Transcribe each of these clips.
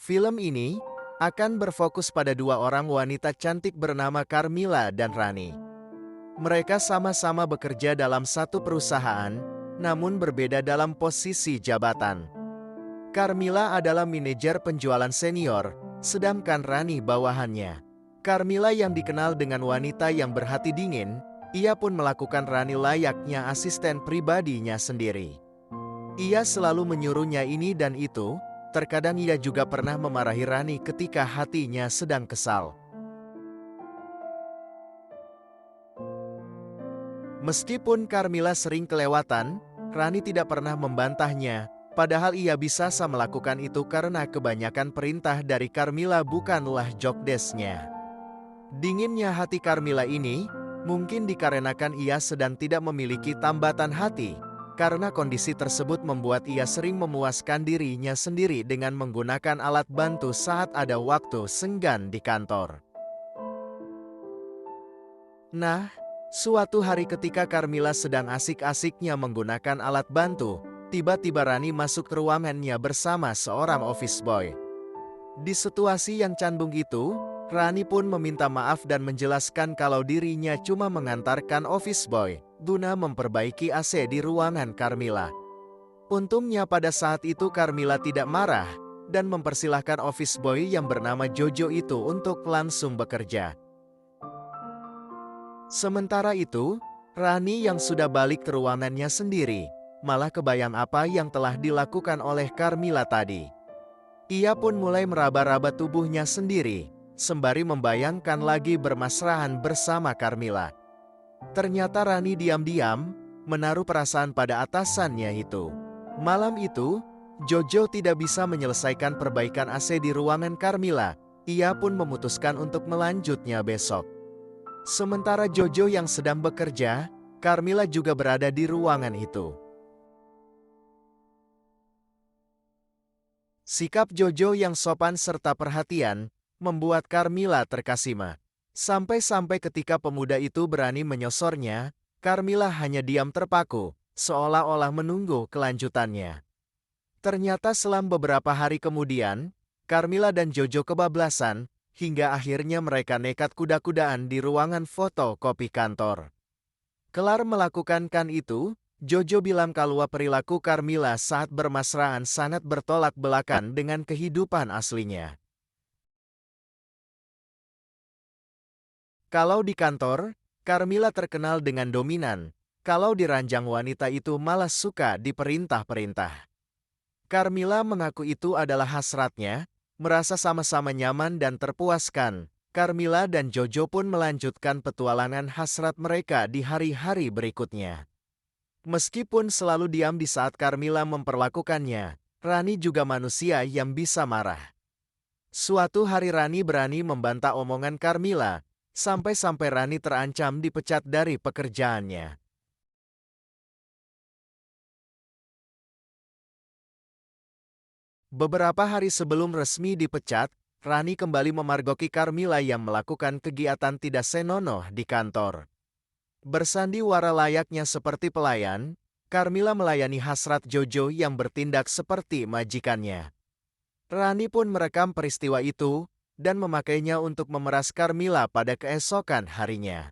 Film ini akan berfokus pada dua orang wanita cantik bernama Carmilla dan Rani. Mereka sama-sama bekerja dalam satu perusahaan, namun berbeda dalam posisi jabatan. Carmilla adalah manajer penjualan senior, sedangkan Rani bawahannya. Carmilla yang dikenal dengan wanita yang berhati dingin, ia pun melakukan Rani layaknya asisten pribadinya sendiri. Ia selalu menyuruhnya ini dan itu, terkadang ia juga pernah memarahi Rani ketika hatinya sedang kesal. Meskipun Carmilla sering kelewatan, Rani tidak pernah membantahnya, padahal ia bisa melakukan itu karena kebanyakan perintah dari Carmilla bukanlah job desk-nya. Dinginnya hati Carmilla ini, mungkin dikarenakan ia sedang tidak memiliki tambatan hati, karena kondisi tersebut membuat ia sering memuaskan dirinya sendiri dengan menggunakan alat bantu saat ada waktu senggan di kantor. Nah, suatu hari ketika Carmilla sedang asik-asiknya menggunakan alat bantu, tiba-tiba Rani masuk ke ruangannya bersama seorang office boy. Di situasi yang canggung itu, Rani pun meminta maaf dan menjelaskan kalau dirinya cuma mengantarkan office boy guna memperbaiki AC di ruangan Carmilla. Untungnya pada saat itu Carmilla tidak marah dan mempersilahkan office boy yang bernama Jojo itu untuk langsung bekerja. Sementara itu, Rani yang sudah balik ke ruangannya sendiri, malah kebayang apa yang telah dilakukan oleh Carmilla tadi. Ia pun mulai meraba-raba tubuhnya sendiri, sembari membayangkan lagi bermesraan bersama Carmilla. Ternyata Rani diam-diam menaruh perasaan pada atasannya itu. Malam itu, Jojo tidak bisa menyelesaikan perbaikan AC di ruangan Carmilla. Ia pun memutuskan untuk melanjutnya besok. Sementara Jojo yang sedang bekerja, Carmilla juga berada di ruangan itu. Sikap Jojo yang sopan serta perhatian membuat Carmilla terkesima. Sampai-sampai ketika pemuda itu berani menyosornya, Carmilla hanya diam terpaku, seolah-olah menunggu kelanjutannya. Ternyata selang beberapa hari kemudian, Carmilla dan Jojo kebablasan, hingga akhirnya mereka nekat kuda-kudaan di ruangan fotokopi kantor. Kelar melakukan itu, Jojo bilang kalau perilaku Carmilla saat bermesraan sangat bertolak belakang dengan kehidupan aslinya. Kalau di kantor, Carmilla terkenal dengan dominan. Kalau di ranjang wanita itu malah suka diperintah-perintah. Carmilla mengaku itu adalah hasratnya, merasa sama-sama nyaman dan terpuaskan. Carmilla dan Jojo pun melanjutkan petualangan hasrat mereka di hari-hari berikutnya. Meskipun selalu diam di saat Carmilla memperlakukannya, Rani juga manusia yang bisa marah. Suatu hari Rani berani membantah omongan Carmilla, sampai-sampai Rani terancam dipecat dari pekerjaannya. Beberapa hari sebelum resmi dipecat, Rani kembali memergoki Carmilla yang melakukan kegiatan tidak senonoh di kantor. Bersandiwara layaknya seperti pelayan, Carmilla melayani hasrat Jojo yang bertindak seperti majikannya. Rani pun merekam peristiwa itu dan memakainya untuk memeras Carmilla pada keesokan harinya.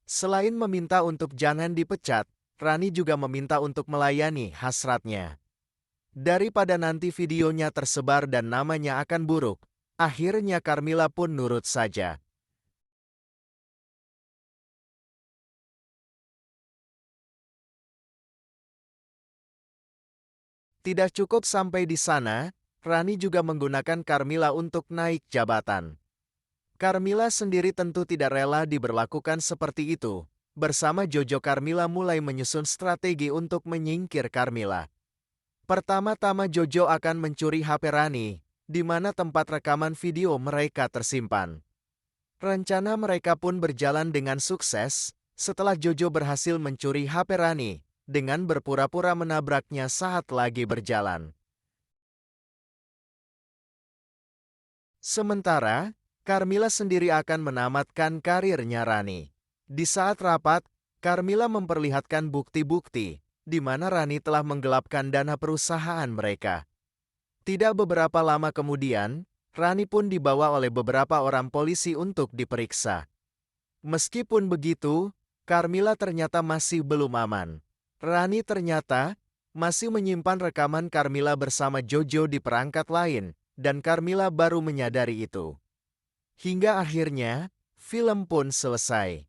Selain meminta untuk jangan dipecat, Rani juga meminta untuk melayani hasratnya. Daripada nanti videonya tersebar dan namanya akan buruk, akhirnya Carmilla pun nurut saja. Tidak cukup sampai di sana, Rani juga menggunakan Carmilla untuk naik jabatan. Carmilla sendiri tentu tidak rela diberlakukan seperti itu. Bersama Jojo, Carmilla mulai menyusun strategi untuk menyingkir Carmilla. Pertama-tama Jojo akan mencuri HP Rani, di mana tempat rekaman video mereka tersimpan. Rencana mereka pun berjalan dengan sukses, setelah Jojo berhasil mencuri HP Rani, dengan berpura-pura menabraknya saat lagi berjalan. Sementara, Carmilla sendiri akan menamatkan karirnya Rani. Di saat rapat, Carmilla memperlihatkan bukti-bukti di mana Rani telah menggelapkan dana perusahaan mereka. Tidak beberapa lama kemudian, Rani pun dibawa oleh beberapa orang polisi untuk diperiksa. Meskipun begitu, Carmilla ternyata masih belum aman. Rani ternyata masih menyimpan rekaman Carmilla bersama Jojo di perangkat lain, dan Carmilla baru menyadari itu. Hingga akhirnya, film pun selesai.